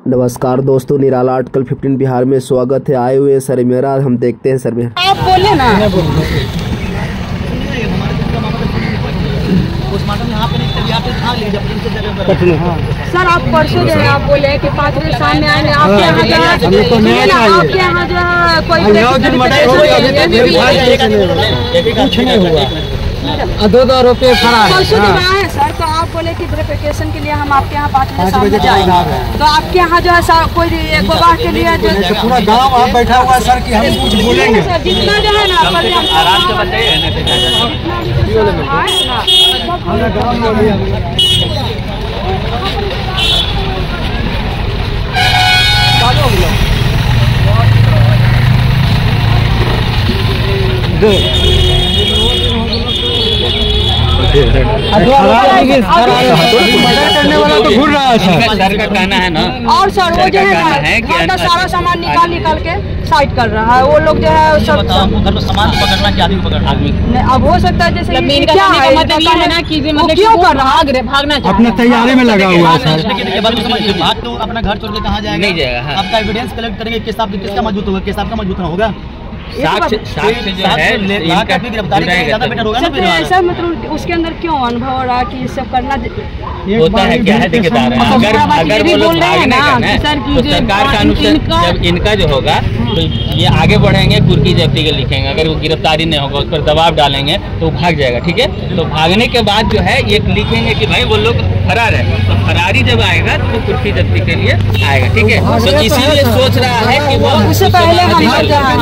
नमस्कार दोस्तों, निराला आर्टिकल 15 बिहार में स्वागत है। आए हुए सर मेरा हम देखते हैं सर में आप बोले ना सर, आप परसों जो है आप बोले कि 5 बजे सामने आएंगे आपके यहाँ जो है कोई कुछ नहीं हुआ, 2 रुपये फरार परसों जब आए सर, तो आप बोले कि वेरिफिकेशन के लिए हम आपके यहाँ 5 बजे सामने जाएंगे। तो आपके यहाँ जो है कोई गवाह के लिए जो पूरा गांव आप बैठा हुआ है सर कि हम कुछ बोलेंगे जितना जो है ना करने वाला तो घूर रहा है सर का कहना है ना। और सर वो जो है घर का सारा सामान निकाल के साइड कर रहा है। वो लोग जो है सब सामान पकड़ना कि आदमी पकड़ना आदमी अब हो सकता है जैसे क्या है ना कि क्यों कर रहा है, भागना अपना तैयारी में लगा हुआ है सर। भाग तो अपना घर छोड़ के कहाँ जाएगा? नहीं जाएगा। आपका एविडेंस कलेक्ट करेंगे, केस आपका किसका मजबूत होगा? केस आपका मजबूत ना होगा। साक्ष्य जो है गिरफ्तारी ज़्यादा बेटर होगा ना। ऐसा मतलब उसके अंदर क्यों अनुभव हो रहा है कि ये सब करना होता है? क्या है दिक्कतदार है? अगर वो लोग भागने का है तो सरकार का अनुसार जब इनका जो होगा तो ये आगे बढ़ेंगे, कुर्की जब्ती के लिखेंगे। अगर वो गिरफ्तारी नहीं होगा, उस पर दबाव डालेंगे तो भाग जाएगा। ठीक है, तो भागने के बाद जो है ये लिखेंगे कि भाई वो लोग फरार है। तो फरारी जब आएगा तो कुर्की जब्ती के लिए आएगा। ठीक है, तो इसीलिए सोच रहा है कि वो उससे पहले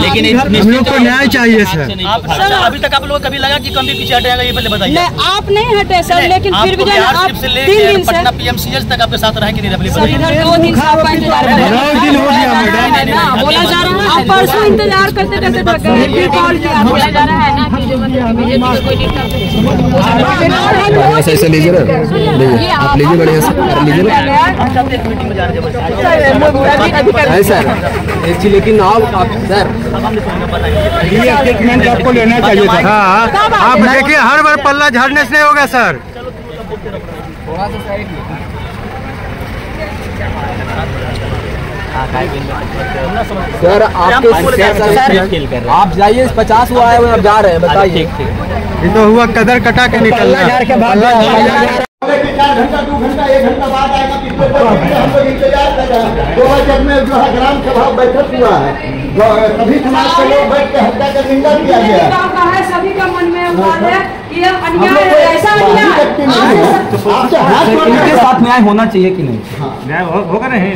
लेकिन हम लोग को न्याय चाहिए सर। अभी तक आप लोग कभी लगा कि कम भी पीछे हटेगा? ये पहले बताइए। आप नहीं हटे सर, लेकिन फिर भी आप 3 दिन से पटना PMCH तक आपके साथ रहेंगे। 2 दिन से आपका इंतजार बोला जा रहा है। आप परसों इंतजार करते करते कॉल किया, बोला जा रहा है ना कि जो ऐसे लीजिए ना, आप लीजिए बढ़िया से लीजिए ना सर। लेकिन आप सर स्टेटमेंट आपको लेना चाहिए था। हाँ, आप देखिए हर बार पल्ला झाड़ने से नहीं होगा सर। सर आपके आप जाइए, 50 हुआ है, अब जा रहे हैं, बताइए। ये तो हुआ कदर कटा के निकलना। 4 घंटा 2 घंटा 1 घंटा बाद आएगा। हम लोग इंतजार कर रहे हैं। 2 बजे में जो है ग्राम सभा बैठक हुआ है, सभी समाज के लोग बैठ के हत्या का निंदा किया गया है। सभी का मन में है कि ये अन्याय है, ऐसा अन्याय इनके साथ न्याय होना चाहिए कि नहीं? न्याय होगा नहीं।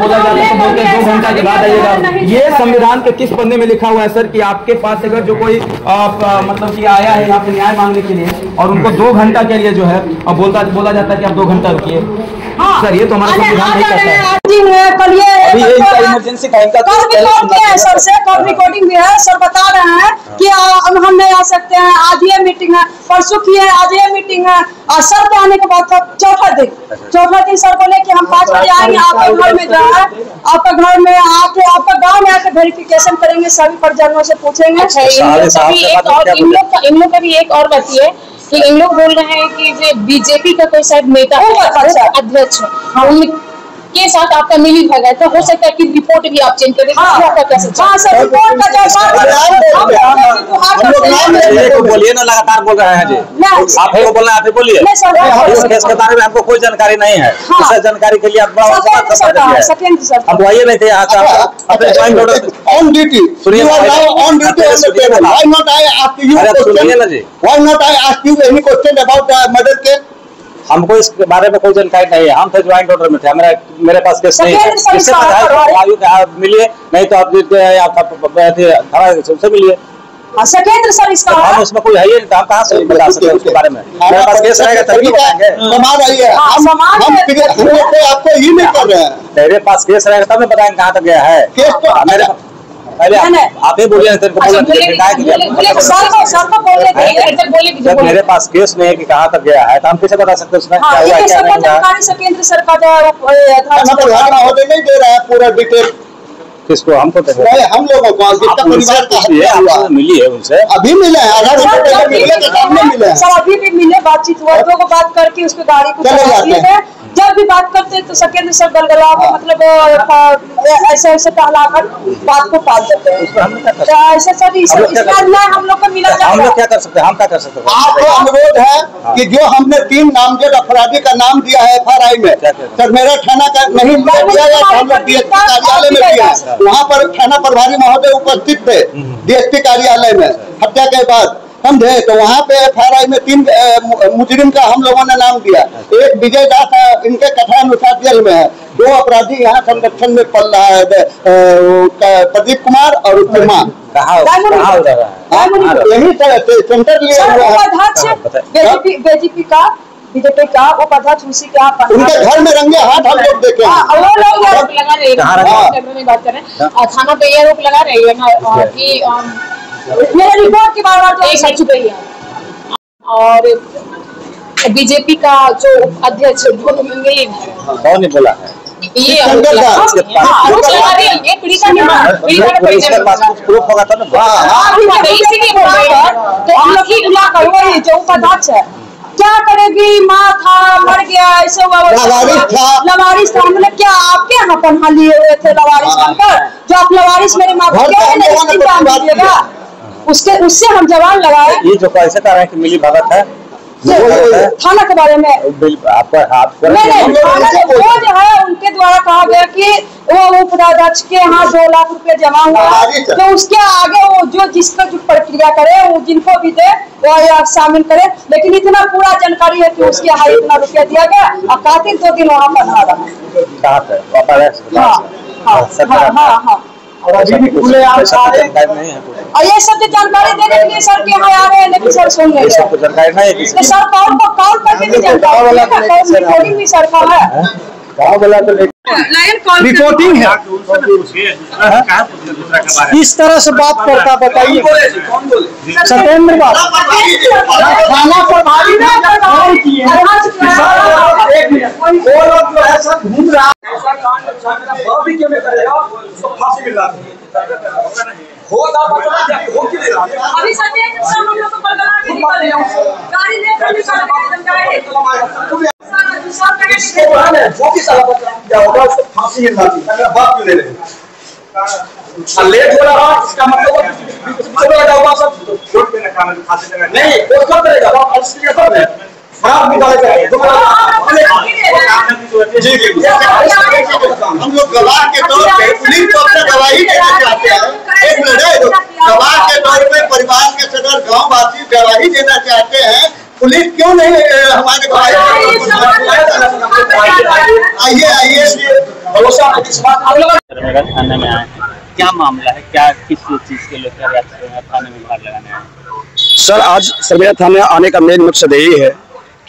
बोला जाता है 2 घंटा के बाद आइएगा। ये संविधान के किस पन्ने में लिखा हुआ है सर कि आपके पास अगर जो कोई मतलब कि आया है यहाँ पे न्याय मांगने के लिए और उनको 2 घंटा के लिए जो है बोला जाता है कि आप 2 घंटा रुकिए? सर ये तो हमारा संविधान नहीं कहता है। इमरजेंसी सर से कल रिकॉर्डिंग भी है। सर बता रहे हैं कि हम नहीं आ सकते हैं, आज ये मीटिंग है, परसों की है, आज ये मीटिंग है। और सर के आने के बाद चौथा दिन सर बोले कि हम 5 बजे आएंगे आपके घर में जो है, आपका घर में आके आपका गांव में आके वेरिफिकेशन करेंगे, सभी परिजनों से पूछेंगे। इन लोग का भी एक और बात है कि इन लोग बोल रहे हैं कि जो बीजेपी का कोई शायद नेता अध्यक्ष के साथ आपका मिली भगत है, तो हो सकता है कि रिपोर्ट भी आप चेंज करें। बोलिए ना, लगातार बोल रहे हैं जी। आपको बोलना आप बोलिए। इस केस के बारे में हमको कोई जानकारी नहीं है। इस जानकारी के लिए आप अब वही नहीं थे यहाँ ऑन ड्यूटी। सुनिए ना जी, Why not I ask you any question about murder case? हमको इस बारे में कोई जानकारी नहीं है। हम तो ज्वाइंट ऑर्डर में थे, मेरे पास केस नहीं है। इससे मिलिए, नहीं तो आप से मिलिए। सकेंद्र सर इसका हम उसमें कोई है ही नहीं, हम कहाँ से बता सकते हैं उसके बारे में? मेरे पास केस रहेगा तभी बताएंगे। आपको ये नहीं कर रहे हैं। मेरे पास केस रहेगा तब मैं बताएंगे कहाँ तक गया है। मेरे पहले आप ही बोलिए, मेरे पास केस नहीं है कि कहाँ तक गया है, तो हम कैसे बता सकते हैं उसमें क्या हुआ क्या नहीं हुआ? केंद्र सरकार नहीं दे रहा है पूरा डिटेल। किसको? हमको तो नहीं, हम लोगों को जिसका परिवार का हत्या हुआ मिली है उनसे, अभी मिले हैं, आधा घंटे पहले मिले तो सामने मिले हैं। सर अभी भी मिले, बातचीत हुआ, दो को बात करके उसको गाड़ी को चले जाते हैं। जब भी बात करते तो सकेंद्र सर गलगला मतलब ऐसे ऐसे टहलाकर बात को पाल देते हैं। ऐसे सर इसका हम लोग को मिला जाता है। हम लोग क्या कर सकते हैं? हम क्या कर सकते हैं? आपको अनुरोध है कि जो हमने 3 नामजद अपराधी का नाम दिया है FRI में, सर मेरा थाना का नहीं दिया गया, हम लोग DSP कार्यालय में दिया है। वहाँ पर थाना प्रभारी महोदय उपस्थित थे DSP कार्यालय में हत्या के बाद, समझे? तो वहाँ पे FRI में 3 मुजरिम का हम लोगों ने नाम दिया। एक विजय दास है, इनके कथनानुसार जेल में है। 2 अपराधी यहाँ संरक्षण में पल रहा है, प्रदीप कुमार और उसकी माँ। यही सेंटर लिया हुआ है बीजेपी का उपाध्यक्ष, उसी के आप उनके घर में रंगे हाथ हम लोग देखे। वो लोग आरोप लगा रहे हैं, बात कर रहे हैं थाना पे ये आरोप लगा रही है ना कि मेरे रिपोर्ट की बार एक सच चुकी है। और बीजेपी का जो अध्यक्ष ये कौन ने बोला है? ये आरोप लगा रही है, ये पीड़िता के पास कुछ प्रूफ होगा तो ना। इसीलिए बोल रहे हैं तो हम लोग ही बुला कर वही जो उपाध्यक्ष है क्या करेगी? माँ था, मर गया, ऐसे हुआ, लवारिस था। हमने क्या आपके यहाँ पन्हा लिए हुए थे लवारिस बनकर? जो आप लवारिस मेरी माँ को क्या दीजिएगा? उससे हम जवान लगाए। ये जो कैसे कर रहे हैं कि मिली भगत है थाना के बारे में आपको नहीं, वो जो है उनके द्वारा कहा गया कि वो उपाध्यक्ष के यहाँ 2 लाख रुपए जमा हुआ, तो उसके आगे वो जो जिसका जो प्रक्रिया करे वो जिनको भी दे वो आप शामिल करे। लेकिन इतना पूरा जानकारी है कि उसके यहाँ इतना रुपया दिया गया और कातिल 2 दिन वहाँ बना रहा। हाँ और अभी भी खुले आम सारे नहीं है और ये सब जो जानकारी देने के लिए सर के यहाँ आ रहे हैं, लेकिन सर सुन नहीं रहे। जानकारी नहीं है तो सर कॉल करके भी जानकारी रिकॉर्डिंग भी सर का है। रिपोर्टिंग है, इस तरह से बात करता, बताइए सत्येंद्र बात थाना प्रभारी घूम रहा अभी सत्येंद्र सर हम लोग को बरकरार के निकल रहे हैं, गाड़ी लेकर निकल रहे हैं। फांसी बात क्यों ले रहे लेट हो रहा है? इसका मतलब नहीं हम लोग गवाह के तौर पे पुलिस को अपना गवाही देना चाहते हैं। एक मिनट, गवाह के तौर पे परिवार के सदस्य गाँव वासी गवाही देना चाहते हैं, पुलिस क्यों नहीं हमारे गवाही? आइए थाने में आए, क्या मामला है? क्या किस चीज के लेकर थाने में बाहर लगाने आए? सर आज सरमेरा थाने आने का मेन मकसद यही है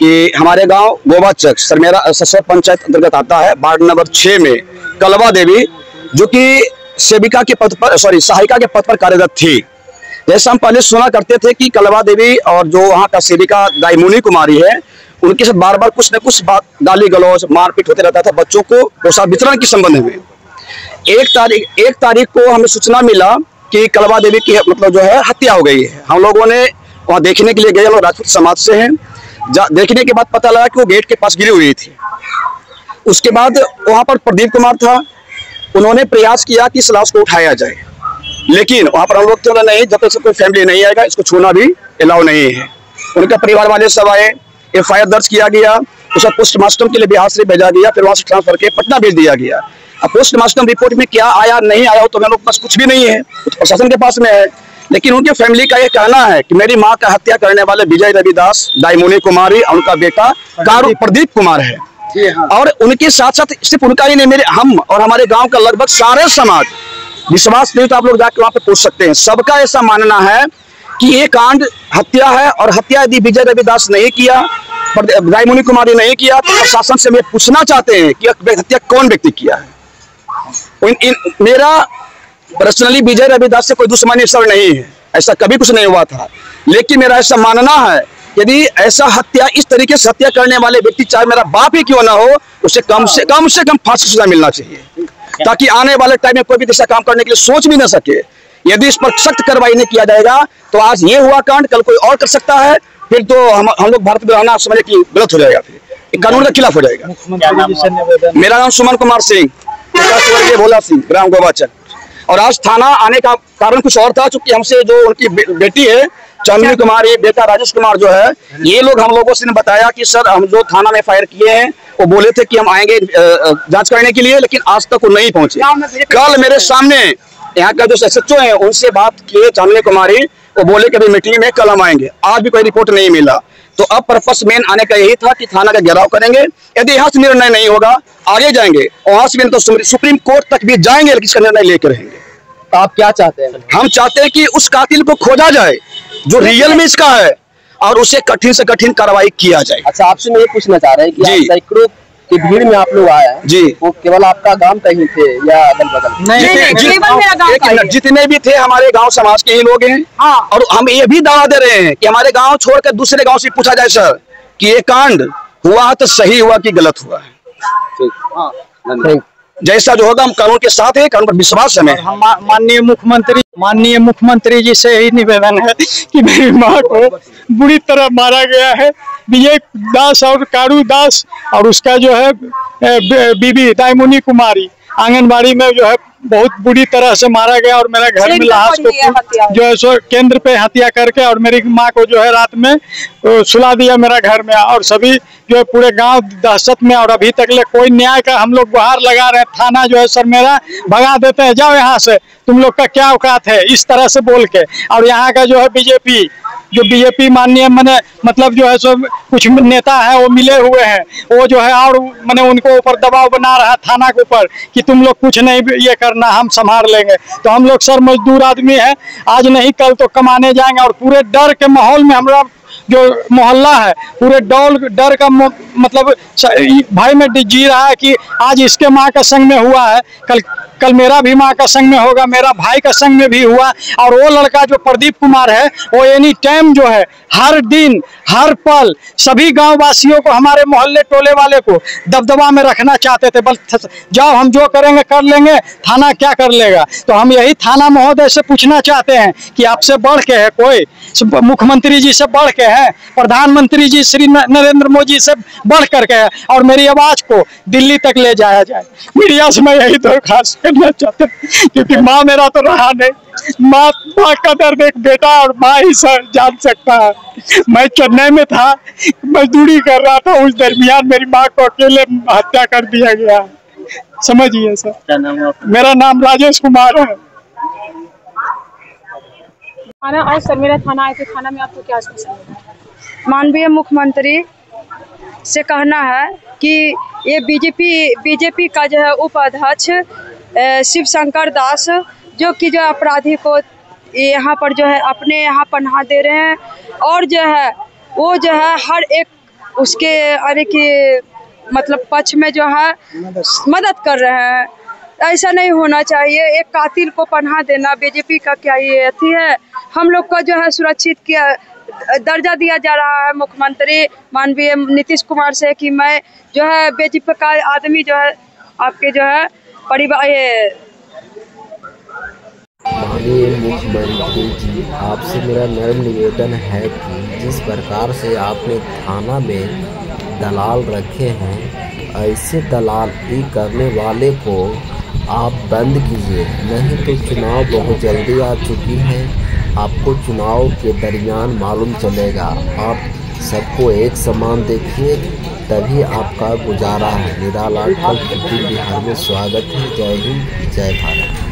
कि हमारे गांव गोबाचक सरमेरा ससुर पंचायत अंतर्गत आता है, वार्ड नंबर 6 में कलवा देवी जो कि सेविका के पद पर सहायिका के पद पर कार्यरत थी। जैसा हम पहले सुना करते थे कि कलवा देवी और जो वहाँ का सेविका दाईमुनी कुमारी है, उनके साथ बार बार कुछ न कुछ बात गाली गलौज मारपीट होते रहता था बच्चों को पोषण वितरण के संबंध में। एक तारीख को हमें सूचना मिला कि कलवा देवी की मतलब जो है हत्या हो गई है। हम लोगों ने वहाँ देखने के लिए गए, हम लोग राजपूत समाज से हैं। देखने के बाद पता लगा कि वो गेट के पास गिरी हुई थी। उसके बाद वहाँ पर प्रदीप कुमार था, उन्होंने प्रयास किया कि इस लाश को उठाया जाए, लेकिन वहाँ पर हम लोग चला नहीं, जब तक से कोई फैमिली नहीं आएगा इसको छूना भी अलाउ नहीं है। उनके परिवार वाले सब आए, FIR दर्ज किया गया, उसे पोस्टमार्टम के लिए बिहार से भेजा गया, फिर वहाँ से ट्रांसफर के पटना भेज दिया गया। अब पोस्टमार्टम रिपोर्ट में क्या आया नहीं आया तो हम लोग पास कुछ भी नहीं है, कुछ प्रशासन के पास में है। लेकिन उनके फैमिली का ये कहना है कि मेरी माँ का हत्या करने वाले विजय रविदास, दाईमुनी कुमारी और उनका बेटा प्रदीप कुमार है। और उनके साथ साथ सिर्फ उनका ही नहीं, मेरे हम और हमारे गांव का लगभग सारे समाज, विश्वास नहीं तो आप लोग जाकर वहाँ पे पूछ सकते हैं, सबका ऐसा मानना है कि ये कांड हत्या है। और हत्या यदि विजय रविदास नहीं किया, दाईमुनी कुमारी नहीं किया, तो प्रशासन से मैं पूछना चाहते हैं कि हत्या कौन व्यक्ति किया है। मेरा पर्सनली विजय रविदास से कोई दुश्मनी सर नहीं है, ऐसा कभी कुछ नहीं हुआ था। लेकिन मेरा ऐसा मानना है यदि ऐसा हत्या, इस तरीके से हत्या करने वाले व्यक्ति चाहे मेरा बाप ही क्यों ना हो, उसे कम से कम फांसी सजा मिलना चाहिए। ताकि आने वाले टाइम में कोई भी ऐसा काम करने के लिए सोच भी न सके। यदि इस पर सख्त कार्रवाई नहीं किया जाएगा तो आज ये हुआ कांड, कल कोई और कर सकता है, फिर तो हम लोग भारत में रहना समझे कि गलत हो जाएगा, फिर कानून के खिलाफ हो जाएगा। मेरा नाम सुमन कुमार सिंह, भोला सिंह, ग्राम गोवाचक। और आज थाना आने का कारण कुछ और था, चूंकि हमसे जो उनकी बेटी है चांदनी कुमारी, बेटा राजेश कुमार जो है, ये लोग हम लोगों से ने बताया कि सर हम जो थाना में फायर किए हैं वो बोले थे कि हम आएंगे जांच करने के लिए, लेकिन आज तक वो नहीं पहुंचे। कल मेरे सामने यहाँ का जो SHO है उनसे बात किए चांदनी कुमारी, वो बोले कि अभी मीटिंग में कल हम आएंगे, आज भी कोई रिपोर्ट नहीं मिला। तो अब पर्पस मेन आने का यही था कि थाना का घेराव करेंगे, यदि यहाँ से निर्णय नहीं होगा आगे जाएंगे, और वहां से तो सुप्रीम कोर्ट तक भी जाएंगे, लेकिन इसका निर्णय लेकर रहेंगे। तो आप क्या चाहते हैं? हम चाहते हैं कि उस कातिल को खोजा जाए जो रियल में इसका है, और उसे कठिन से कठिन कार्रवाई किया जाए। अच्छा, आपसे मैं ये पूछना चाह रहे हैं कि सैकड़ों की भीड़ में आप लोग आए हैं जी, वो केवल आपका गांव का ही थे या अगल बगल? नहीं, जितने भी थे हमारे गांव समाज के ही लोग हैं। और हम ये भी दावा दे रहे हैं कि हमारे गांव छोड़कर दूसरे गांव से पूछा जाए सर कि ये कांड हुआ तो सही हुआ कि गलत हुआ है। जैसा जो होगा हम कानून के साथ है, कानून पर विश्वास है। माननीय मुख्यमंत्री जी से ही निवेदन है कि मेरी माँ को बुरी तरह मारा गया है, विजय दास और कारू दास, और उसका जो है बीबी दायमुनी कुमारी आंगनबाड़ी में जो है बहुत बुरी तरह से मारा गया, और मेरा घर में लाश को जो है सो केंद्र पे हत्या करके, और मेरी माँ को जो है रात में सुला दिया मेरा घर में, और सभी जो है पूरे गांव दहशत में। और अभी तक ले कोई न्याय का हम लोग गुहार लगा रहे हैं, थाना जो है सर मेरा भगा देते हैं, जाओ यहाँ से, तुम लोग का क्या औकात है, इस तरह से बोल के। और यहाँ का जो है बीजेपी माननीय मतलब जो है सो कुछ नेता है वो मिले हुए हैं, वो जो है और उनको ऊपर दबाव बना रहा है थाना के ऊपर कि तुम लोग कुछ नहीं ये करना, हम संभाल लेंगे। तो हम लोग सर मजदूर आदमी है, आज नहीं कल तो कमाने जाएंगे। और पूरे डर के माहौल में हमारा जो मोहल्ला है पूरे डर का मतलब भाई में जी रहा है कि आज इसके माँ का संग में हुआ है, कल मेरा भी माँ का संग में होगा, मेरा भाई का संग में भी हुआ। और वो लड़का जो प्रदीप कुमार है वो एनी टाइम जो है हर दिन हर पल सभी गांव वासियों को, हमारे मोहल्ले टोले वाले को दबदबा में रखना चाहते थे, बस जाओ हम जो करेंगे कर लेंगे, थाना क्या कर लेगा। तो हम यही थाना महोदय से पूछना चाहते हैं कि आपसे बढ़ के है कोई, मुख्यमंत्री जी से बढ़ के है, प्रधानमंत्री जी श्री नरेंद्र मोदी से बढ़ करके है, और मेरी आवाज को दिल्ली तक ले जाया जाए। मीडिया से मैं यही दरखास्त करना चाहता हूँ, क्योंकि माँ मेरा तो रहा नहीं, माँ का दर्द एक बेटा और माँ ही सर जान सकता है। मैं चेन्नई में था, मजदूरी कर रहा था, उस दरमियान मेरी माँ को अकेले हत्या कर दिया गया, समझिए सर। क्या नाम है आपका? मेरा नाम राजेश कुमार है। आज सर मेरा थाना आए थे, थाना में आपको क्या समस्या? माननीय मुख्यमंत्री से कहना है कि ये बीजेपी का जो है उपाध्यक्ष शिव शंकर दास जो अपराधी को यहाँ पर जो है अपने यहाँ पनाह दे रहे हैं, और जो है वो जो है हर एक उसके अरे के मतलब पक्ष में जो है मदद कर रहे हैं। ऐसा नहीं होना चाहिए, एक कातिल को पनाह देना बीजेपी का क्या ये अथी है? हम लोग को जो है सुरक्षित किया दर्जा दिया जा रहा है मुख्यमंत्री माननीय नीतीश कुमार से कि मैं जो है बीजेपी का आदमी जो है आपके जो है परिवार माननीय मुख्यमंत्री जी, आपसे मेरा नर्म निवेदन है कि जिस प्रकार से आपने थाना में दलाल रखे हैं, ऐसे दलाली करने वाले को आप बंद कीजिए, नहीं तो चुनाव बहुत जल्दी आ चुकी है। आपको चुनाव के दरमियान मालूम चलेगा। आप सबको एक समान देखिए, तभी आपका गुजारा है। निराला बिहार में स्वागत है। जय हिंद, जय भारत।